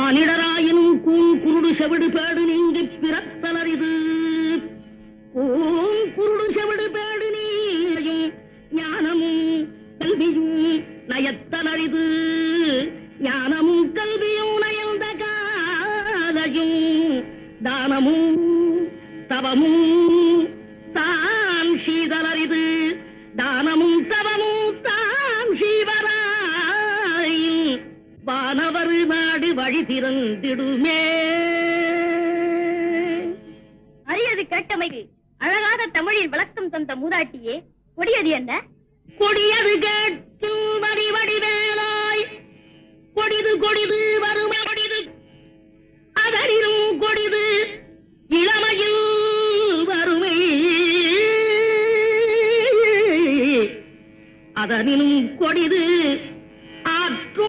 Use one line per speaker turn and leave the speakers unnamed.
மானிடராயினும் குருடு செவிடு pad நீங்கி பிறத்தலரிது. குருடு செவிடு pad நீயும் ஞானமும் கல்வியும் நயத்தலரிது. ஞானமும் கல்வியும் நயந்த காலையும் தானமும் தவமும் தான் சீதலரிது. தானமும் தவமும் தான் சீவராயும் வானவர் நாடு வழி திறந்திடுமே.
அரியது கேட்டமைக்கு அழகாத தமிழில் விளக்கம் தந்த மூதாட்டியே, கொடியது என்ன?
கொடியது கேட்கும் வடி வடிவேலாய் கொடிது கொடிது வறுமை கொடிது அதனினும் கொடிது இளமையில் வறுமை அதனினும் கொடிது